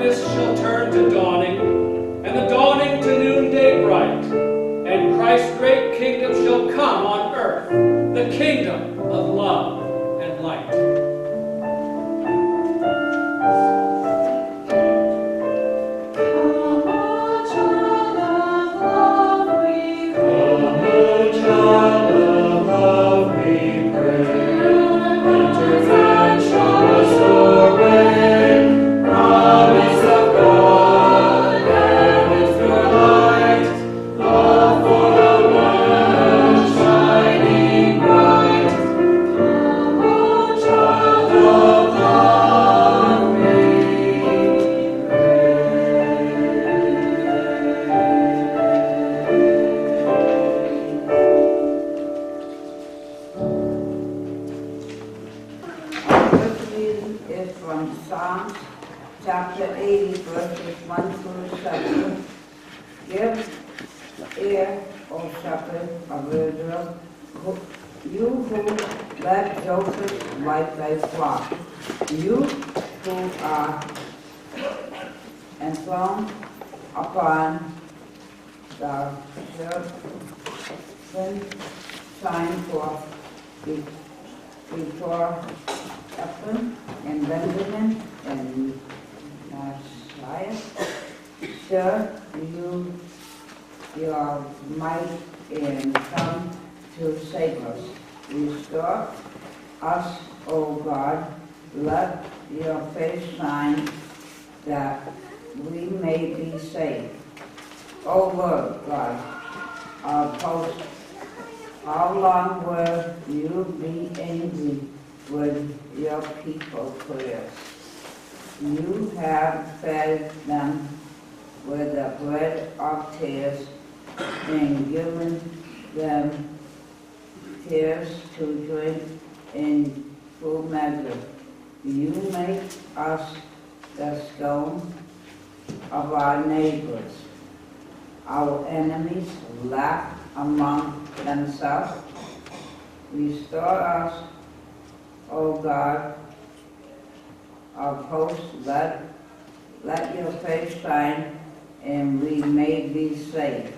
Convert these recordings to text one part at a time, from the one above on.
darkness shall turn to dawning, and the dawning to noonday bright, and Christ's great kingdom shall come on earth, the kingdom of love and light. Chapter 80, verses 1 through 7. Give ear, O shepherd of Israel, you who led Joseph like thy flock, you who are enthroned upon the serpent, shine forth before Ephraim and Benjamin and Messiah. Stir you your might and come to save us. Restore us, O God. Let your face shine that we may be saved. O Lord God, our post, how long will you be angry with your people prayers? You have fed them with the bread of tears and given them tears to drink in full measure. You make us the scorn of our neighbors. Our enemies laugh among themselves. Restore us, O God, our hosts, let your face shine, and we may be saved.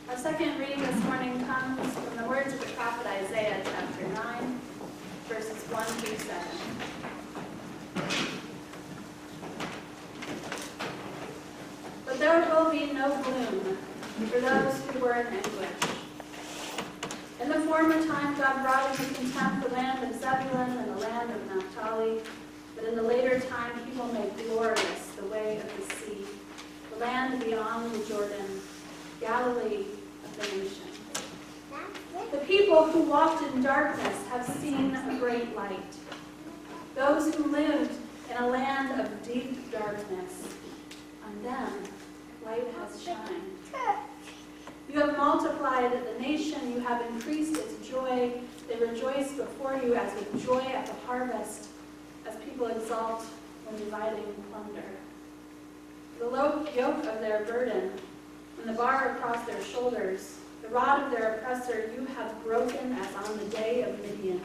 Our second reading this morning comes from the words of the prophet Isaiah, chapter 9, verses 1 through 7. But there will be no gloom for those who were in anguish. In the former time, God brought into contempt the land of Zebulun and the land of Naphtali, but in the later time he will make glorious the way of the sea, the land beyond the Jordan, Galilee of the nations. The people who walked in darkness have seen a great light. Those who lived in a land of deep darkness, on them light has shined. You have multiplied the nation, you have increased its joy. They rejoice before you as with joy at the harvest, as people exult when dividing plunder. The yoke of their burden, and the bar across their shoulders, the rod of their oppressor, you have broken as on the day of Midian.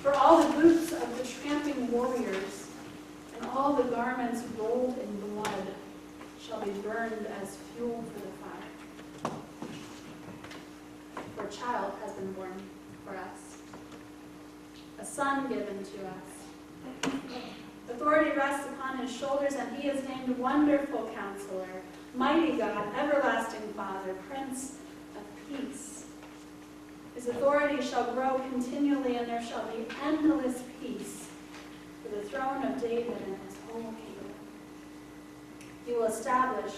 For all the boots of the tramping warriors, and all the garments rolled in blood, shall be burned as fuel for the fire. For a child has been born for us, a son given to us. Authority rests upon his shoulders, and he is named Wonderful Counselor, Mighty God, Everlasting Father, Prince of Peace. His authority shall grow continually, and there shall be endless peace for the throne of David and his whole kingdom. He will establish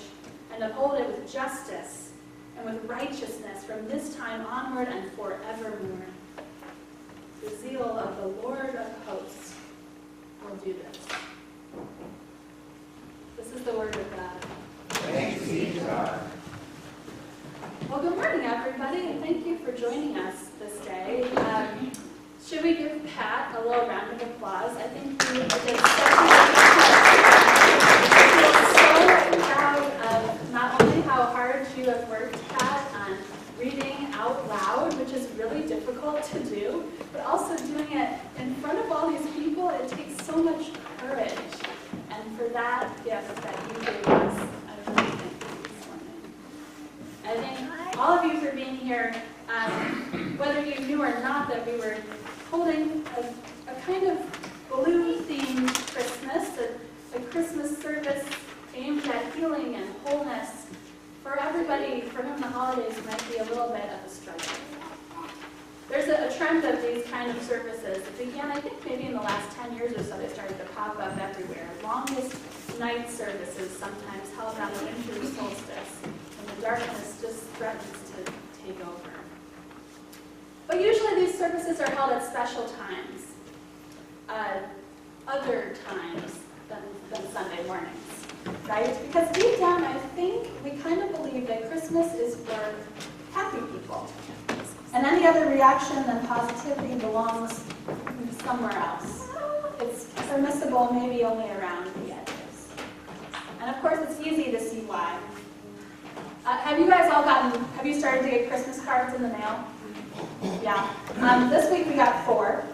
and uphold it with justice and with righteousness from this time onward and forevermore. The zeal of the Lord of hosts will do this. This is the word of God. Thanks be to God. Well, good morning, everybody, and thank you for joining us this day. Should we give Pat a little round of applause? I think he did such a good job. I feel so proud of not only how hard you have worked, Pat, on reading out loud, which is really difficult to do, but also doing it kind of blue-themed Christmas, a Christmas service aimed at healing and wholeness for everybody for whom the holidays might be a little bit of a struggle. There's a trend of these kind of services. It began, I think, maybe in the last 10 years or so, they started to pop up everywhere. Longest night services sometimes held on the winter solstice, when the darkness just threatens to take over. But usually these services are held at special times, other times than Sunday mornings, right? Because deep down, I think we kind of believe that Christmas is for happy people. And any other reaction than positivity belongs somewhere else. It's permissible maybe only around the edges. And of course, it's easy to see why. Have you started to get Christmas cards in the mail? Yeah. This week we got 4.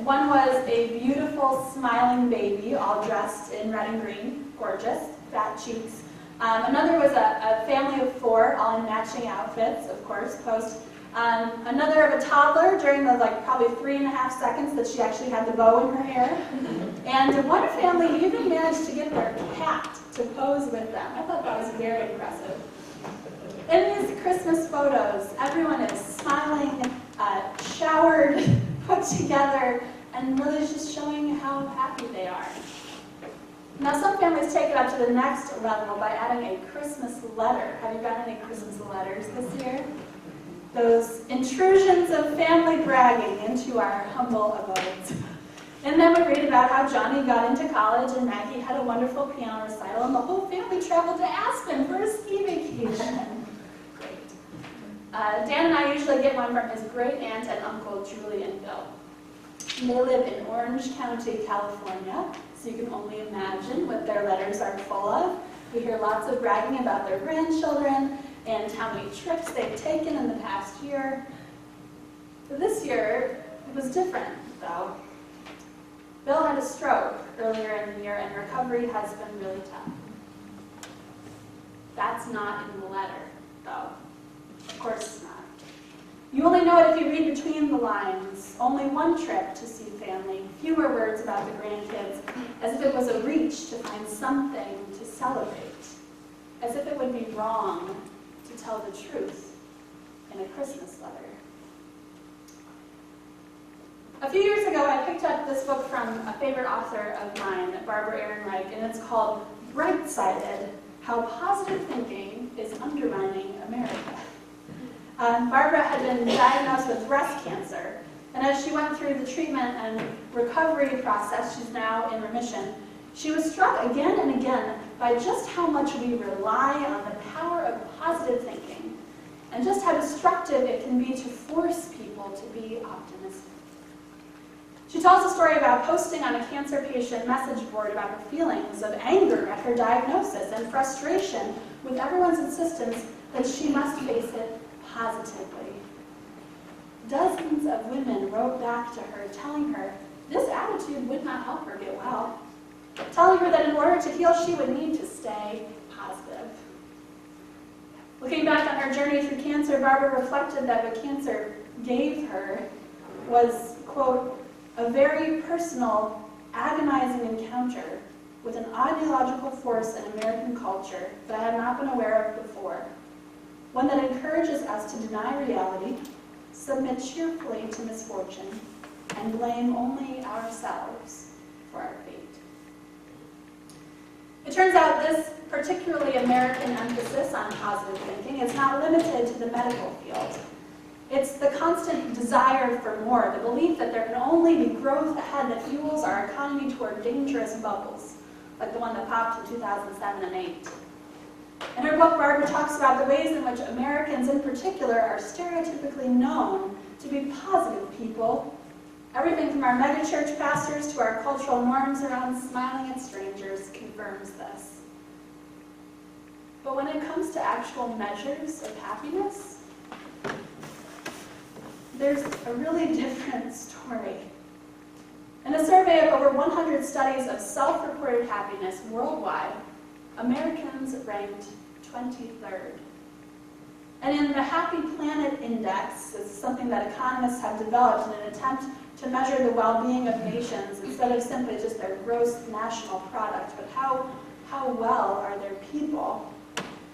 One was a beautiful smiling baby, all dressed in red and green, gorgeous, fat cheeks. Another was a family of 4, all in matching outfits, of course, post. Another of a toddler during the probably 3.5 seconds that she actually had the bow in her hair. And one family even managed to get their cat to pose with them. I thought that was very impressive. In these Christmas photos, everyone is smiling, showered, put together, and really just showing how happy they are. Now, some families take it up to the next level by adding a Christmas letter. Have you gotten any Christmas letters this year? Those intrusions of family bragging into our humble abodes. And then we read about how Johnny got into college and Maggie had a wonderful piano recital and the whole family traveled to Aspen for a ski vacation. Great. Dan and I usually get one from his great aunt and uncle, Julie and Bill. They live in Orange County, California, so you can only imagine what their letters are full of. We hear lots of bragging about their grandchildren and how many trips they've taken in the past year. But this year, it was different, though. Bill had a stroke earlier in the year, and recovery has been really tough. That's not in the letter, though. Of course it's not. You only know it if you read between the lines. Only one trip to see family, fewer words about the grandkids, as if it was a reach to find something to celebrate, as if it would be wrong to tell the truth in a Christmas letter. A few years ago, I picked up this book from a favorite author of mine, Barbara Ehrenreich, and it's called Bright-Sided: How Positive Thinking is Undermining America. Barbara had been diagnosed with breast cancer, and as she went through the treatment and recovery process, she's now in remission, she was struck again and again by just how much we rely on the power of positive thinking, and just how destructive it can be to force people to be optimistic. She tells a story about posting on a cancer patient message board about her feelings of anger at her diagnosis and frustration with everyone's insistence that she must face it positively. Dozens of women wrote back to her telling her this attitude would not help her get well, telling her that in order to heal she would need to stay positive. Looking back on her journey through cancer, Barbara reflected that what cancer gave her was, quote, a very personal, agonizing encounter with an ideological force in American culture that I had not been aware of before. One that encourages us to deny reality, submit cheerfully to misfortune, and blame only ourselves for our fate. It turns out this particularly American emphasis on positive thinking is not limited to the medical field. It's the constant desire for more, the belief that there can only be growth ahead that fuels our economy toward dangerous bubbles, like the one that popped in 2007 and 2008. In her book, Barbara talks about the ways in which Americans in particular are stereotypically known to be positive people. Everything from our megachurch pastors to our cultural norms around smiling at strangers confirms this. But when it comes to actual measures of happiness, there's a really different story. In a survey of over 100 studies of self-reported happiness worldwide, Americans ranked 23rd. And in the Happy Planet Index, this is something that economists have developed in an attempt to measure the well-being of nations instead of simply just their gross national product, but how well are their people.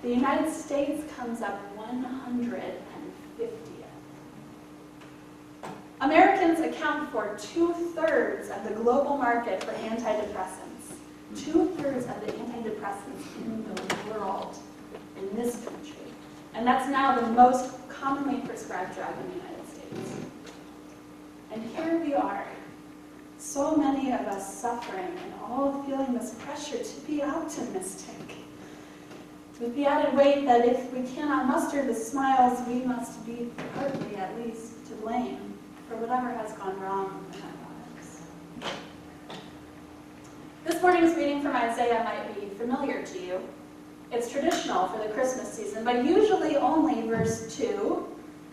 The United States comes up 150th. Americans account for 2/3 of the global market for antidepressants. 2/3 of the antidepressants in the world, in this country. And that's now the most commonly prescribed drug in the United States. And here we are, so many of us suffering and all feeling this pressure to be optimistic. With the added weight that if we cannot muster the smiles, we must be partly at least to blame for whatever has gone wrong in our lives. This morning's reading from Isaiah might be familiar to you. It's traditional for the Christmas season, but usually only verse 2,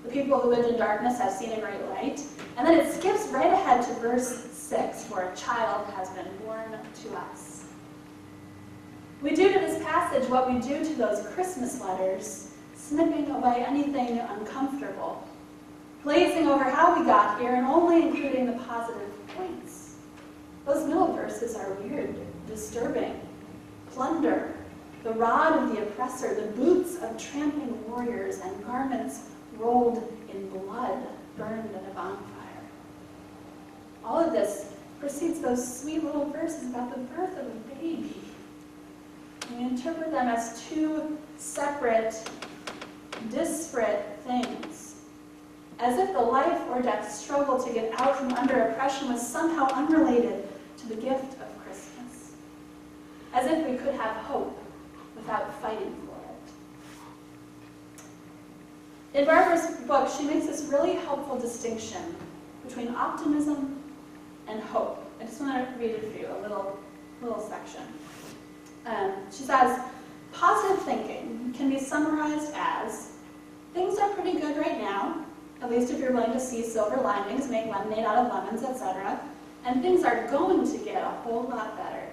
the people who lived in darkness have seen a great light, and then it skips right ahead to verse 6, for a child has been born to us. We do to this passage what we do to those Christmas letters, snipping away anything uncomfortable, glazing over how we got here and only including the positive points. Those middle verses are weird, disturbing. Plunder, the rod of the oppressor, the boots of tramping warriors, and garments rolled in blood, burned in a bonfire. All of this precedes those sweet little verses about the birth of a baby. We interpret them as two separate, disparate things, as if the life or death struggle to get out from under oppression was somehow unrelated to the gift of Christmas, as if we could have hope without fighting for it. In Barbara's book, she makes this really helpful distinction between optimism and hope. I just want to read it for you, a little section. She says, positive thinking can be summarized as, things are pretty good right now, at least if you're willing to see silver linings, make lemonade out of lemons, etc., and things are going to get a whole lot better.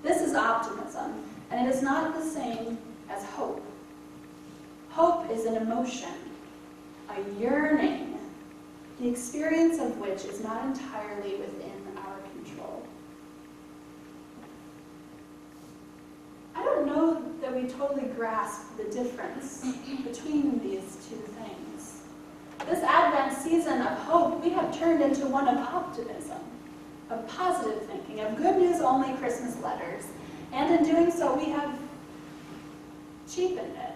This is optimism, and it is not the same as hope. Hope is an emotion, a yearning, the experience of which is not entirely within our control. I don't know that we totally grasp the difference between these two things. This Advent season of hope we have turned into one of optimism, of positive thinking, of good news only Christmas letters, and in doing so we have cheapened it.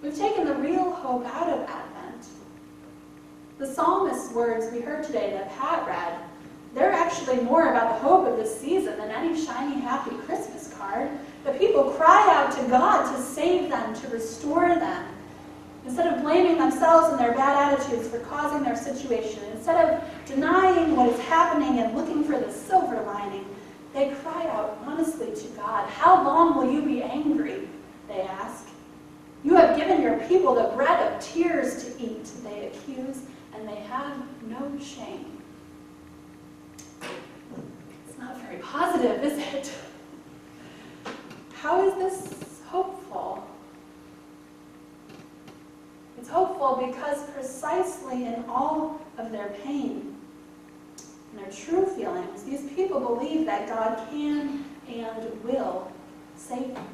We've taken the real hope out of Advent. The psalmist's words we heard today that Pat read, they're actually more about the hope of this season than any shiny, happy Christmas card. The people cry out to God to save them, to restore them. Instead of blaming themselves and their bad attitudes for causing their situation, instead of denying what is happening and looking for the silver lining, they cry out honestly to God. How long will you be angry? They ask. You have given your people the bread of tears to eat, they accuse, and they have no shame. It's not very positive, is it? How is this hopeful? It's hopeful because precisely in all of their pain and their true feelings, these people believe that God can and will save them.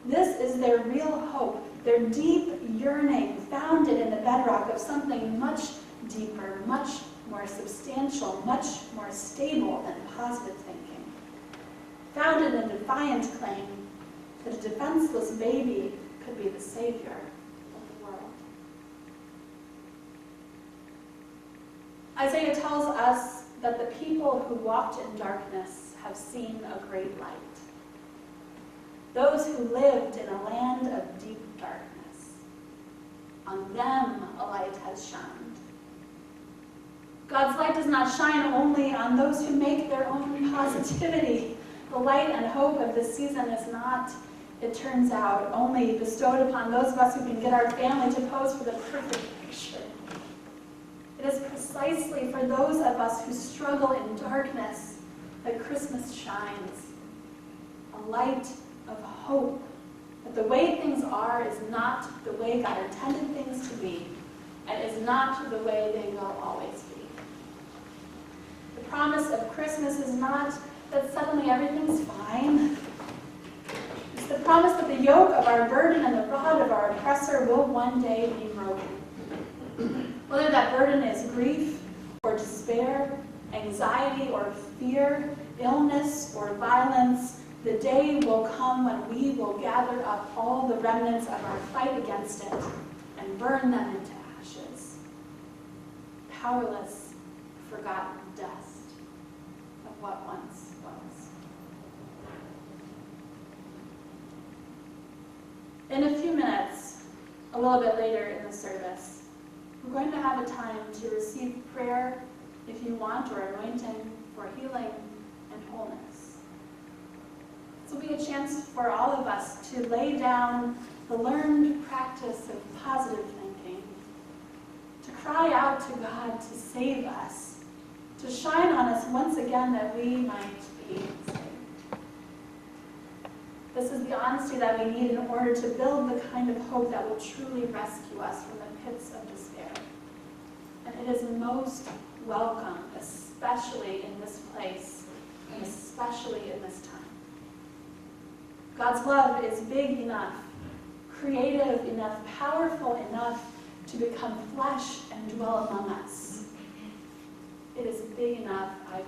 This is their real hope, their deep yearning, founded in the bedrock of something much deeper, much more substantial, much more stable than positive thinking. Founded in a defiant claim that a defenseless baby could be the savior of the world. Isaiah tells us that the people who walked in darkness have seen a great light. Those who lived in a land of deep darkness, on them a light has shined. God's light does not shine only on those who make their own positivity. The light and hope of this season is not, it turns out, only bestowed upon those of us who can get our family to pose for the perfect picture. It is precisely for those of us who struggle in darkness that Christmas shines. A light of hope that the way things are is not the way God intended things to be, and is not the way they will always be. The promise of Christmas is not that suddenly everything's fine. It's the promise that the yoke of our burden and the rod of our oppressor will one day be broken. Whether that burden is grief or despair, anxiety or fear, illness or violence, the day will come when we will gather up all the remnants of our fight against it and burn them into ashes. Powerless, forgotten dust of what once was. In a few minutes, a little bit later in the service, we're going to have a time to receive prayer if you want, or anointing for healing and wholeness. This will be a chance for all of us to lay down the learned practice of positive thinking, to cry out to God to save us, to shine on us once again that we might be saved. This is the honesty that we need in order to build the kind of hope that will truly rescue us from the pits of despair. And it is most welcome, especially in this place, and especially in this time. God's love is big enough, creative enough, powerful enough to become flesh and dwell among us. It is big enough, I